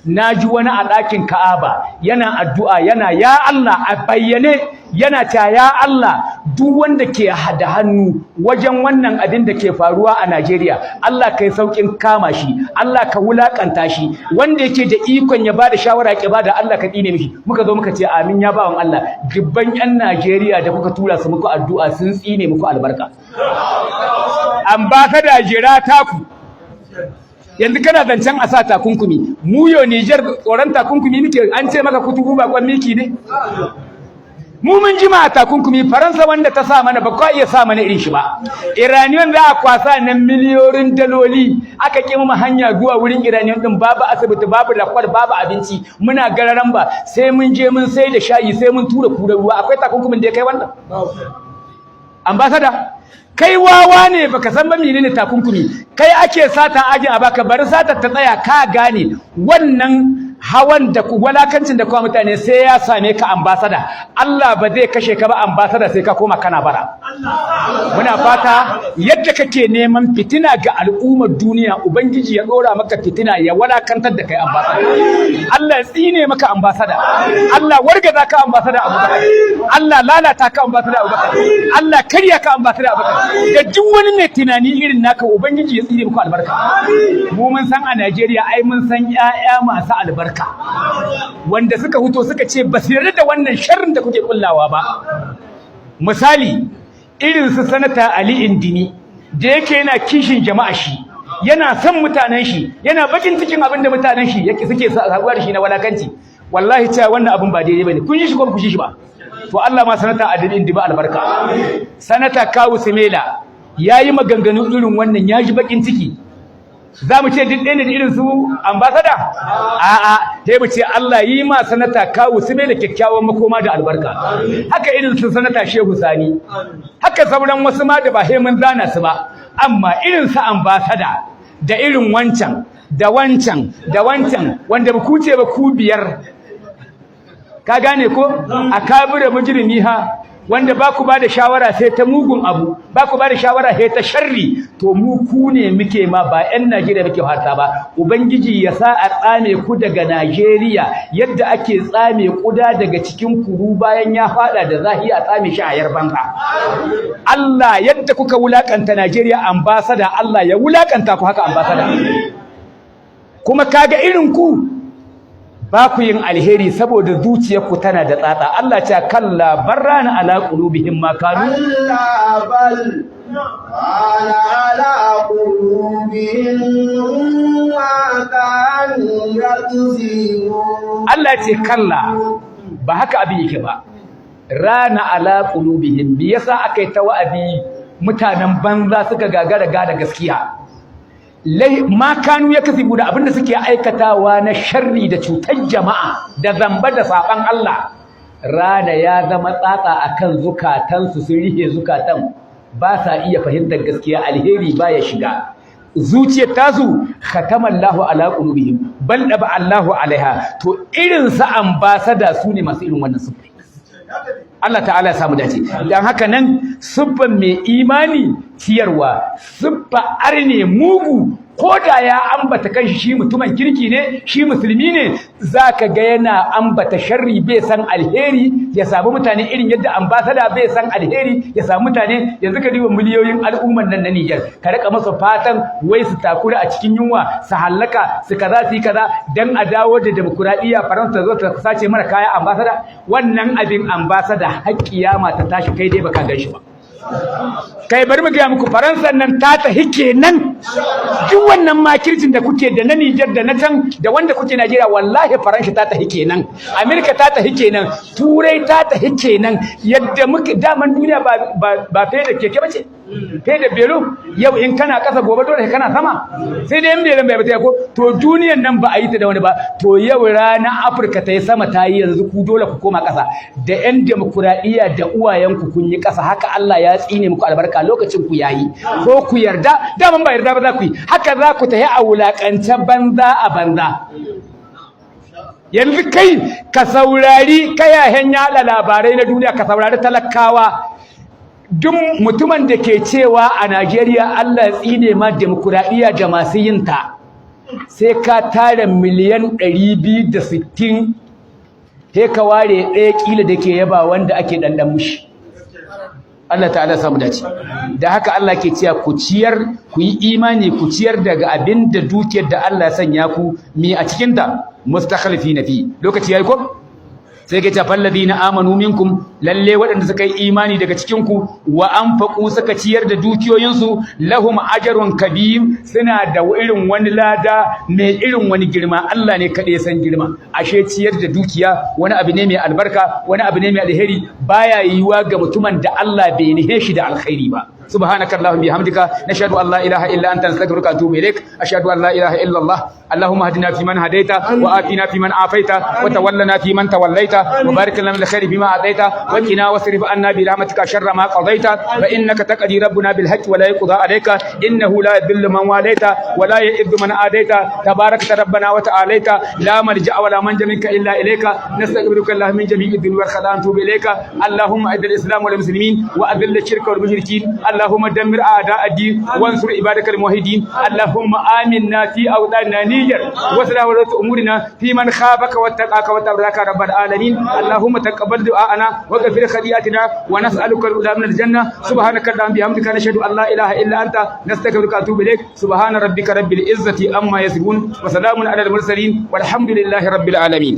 naji wani a ɗakin Ka'aba yana addu'a yana ya Allah a bayyane yana ta ya Allah duk wanda ke da hannu wajen wannan abin da ke faruwa a Najeriya Allah kai saukin kama shi Allah ka wulakanta shi wanda yake da ikon ya bada shawara ya bada Allah ka tsine mishi muka zo muka ce amin ya bawan Allah dubban yan Najeriya da kuka tura su muku addu'a sun tsine muku albarka ambassador jira taku yanzu kana zancen a sa takunkumi mu yo Niger tsoron takunkumi muke an ce maka kutubu bakon miki ne mu mun jima takunkumi Faransa wanda ta sa mana ba ka iya sa mana irin shi ba Iranian za a kwasa nan miliyoyin daloli aka kima mu hanya zuwa wurin Iranian din babu asibiti babu lakwar babu abinci muna gararan ba sai mun je mun sai da shayi sai mun tura kurar ruwa akwai takunkumin da ya kai wannan ambassador kai wawa ne baka san ba menene takunkumi kai ake sata aje a baka bari sata ta tsaya ka gane wannan hawan da walakancin da kuma mutane sai ya same ka ambassador Allah ba zai kashe ka ba ambassador sai ka koma kana bara muna fata yadda kake neman fitina ga al'ummar duniya ubangiji ya dora maka fitina ya walakantar da kai ambassador Allah ya tsine maka ambassador Allah wargaza ka ambassador Abubakar Allah lalata ka ambassador Abubakar Allah karya ka ambassador Abubakar da duk wani mai tunani irin naka ubangiji ya tsine muku albarka mu mun san a Najeriya ai mun san ƴaƴa masu albarka wanda suka huto suka ce ba su yarda da wannan sharrin da kuke kullawa ba misali irin su sanata Ali Indini da yake yana kishin jama'a shi yana son mutanen shi yana bakin cikin abin da mutanen shi yake suke sabuwa da shi na walakanci wallahi cewa wannan abin ba daidai bane kun yi shi ko ku shi ba to Allah ma sanata Ali Indini ba albarka sanata Kawu Semela yayi maganganu irin wannan ya ji bakin ciki za mu ce duk ɗaya ne da irin su ambassador a'a sai mu ce Allah yi ma sanata Kawu Semela kyakkyawan makoma da albarka haka irin su sanata Shehu Sani haka sauran wasu ma da ba sai mun zana su ba amma irin su ambassador da irin wancan da wancan da wancan wanda ba ku ce ba ku biyar ka gane ko akabira mujrimi ha wanda ba ku ba da shawara sai ta mugun abu ba ku ba da shawara sai ta sharri to mu ku ne muke ma ba ƴan Najeriya muke fata ba ubangiji ya sa a tsame ku daga Najeriya yadda ake tsame kuda daga cikin kuru bayan ya fada da zahi a tsame shi a yarbanka Allah yadda kuka wulakanta Najeriya ambassador Allah ya wulakanta ku haka ambassador kuma kaga irin ku ba ku yin alheri saboda zuciyarku tana da tsatsa Allah ce kalla barrana ala qulubihim ma kanu Allah bal ala qulubihim ma kanu yaksibun Allah ce kalla ba haka abin yake ba rana ala qulubihim me yasa akai ta wa'azi mutanen banza suka gagara da gaskiya ma kanu ya kasibu da abinda suke aikatawa na sharri da cutar jama'a da zamba da saban Allah rana ya zama tsatsa akan zukatansu sun rihe zukatan ba sa iya fahimtar gaskiya alheri baya shiga zuciyar tasu khatamallahu ala qulubihim bal daba Allahu alaiha to irin sa ambassador su ne masu irin wannan sufi Allah ta'ala ya samu dace dan haka nan siffan mai imani ciyarwa siffa arne mugu ko da ya ambata kanshi shi mutumin kirki ne shi musulmi ne zaka ga yana ambata sharri bai san alheri ya samu mutane irin yadda ambassador bai san alheri ya samu mutane yanzu ka diba miliyoyin al'umman nan na Niger ka rika masa fatan wai su takura a cikin yunwa su hallaka su kaza su yi kaza dan a dawo da demokradiya Faransa zo ta sace mana kaya ambassador wannan abin ambassador har kiyama ta tashi kai dai baka gan shi ba kai bari mu ga muku Faransa nan ta tahi kenan duk wannan makircin da kuke da na Niger da na can da wanda kuke Najeriya wallahi Faransa ta tahi kenan America ta tahi kenan Turai ta tahi kenan yadda muke daman duniya ba fe da keke bace fe da belo yau in kana kasa gobe dole kana sama sai dai in belo bai bata ko to duniyan nan ba a yi ta da wani ba to yau rana Afirka ta yi sama ta yi yanzu ku dole ku koma kasa da yan demokradiya da uwayenku kun yi kasa haka Allah ya tsine muku albarka lokacin ku yayi ko ku yarda daman ba yarda ba za ku yi haka za ku tahi a wulakance banza a banza yanzu kai ka saurari kayahen yada labarai na duniya ka saurari talakawa duk mutumin da ke cewa a Najeriya Allah tsine ma demokradiya da masu yin ta sai ka tara miliyan 260 sai ka ware ɗaya kila da ke yaba wanda ake ɗanɗan mushi. Allah ta'ala samu dace. Da haka Allah ke cewa ku ciyar, ku yi imani, ku ciyar daga abin da dukiyar da Allah sanya ku mi a cikin ta mustakhlifina fi. Lokaci yayi ko? Sai ke cewa falladina amanu minkum, lalle waɗanda suka yi imani daga cikin ku wa anfaqu suka ciyar da dukiyoyinsu, lahum ajrun kabir, suna da irin wani lada mai irin wani girma. Allah ne kaɗai san girma. Ashe ciyar da dukiya wani abu ne mai albarka, wani abu ne mai alheri, baya yiwuwa ga mutumin da Allah bai nihe shi da alkhairi ba. سبحانك اللهم بحمدك نشهد ان لا اله الا انت نستغفرك ونتوب اليك اشهد ان لا اله الا الله اللهم اهدنا فيمن هديت وآتنا فيمن عافيت وتولنا فيمن توليت وبارك لنا بالخير فيما اعطيت وقنا واصرف عنا برحمتك شر ما قضيت فانك تقضي ربنا بالحق ولا يقضى عليك انه لا يذل من واليت ولا يئذ من عاديت تبارك ربنا وتعاليت لا ملجا ولا منجا منك الا اليك نستغفرك اللهم من جميع الذنوب والخطايا ونتوب اليك اللهم اعز الاسلام والمسلمين واذل الشرك والمشركين اللهم دمر اعداء الدين وانصر عبادك الموحدين اللهم امنا في اوطاننا نيجر وسلام امورنا في من خافك واتقاك وتبارك رب العالمين اللهم تقبل دعاءنا واغفر خطيئاتنا ونسالك الهدى من الجنه سبحانك اللهم بحمدك نشهد ان لا اله الا انت نستغفرك ونتوب اليك سبحان ربك رب العزه عما يصفون وسلام على المرسلين والحمد لله رب العالمين.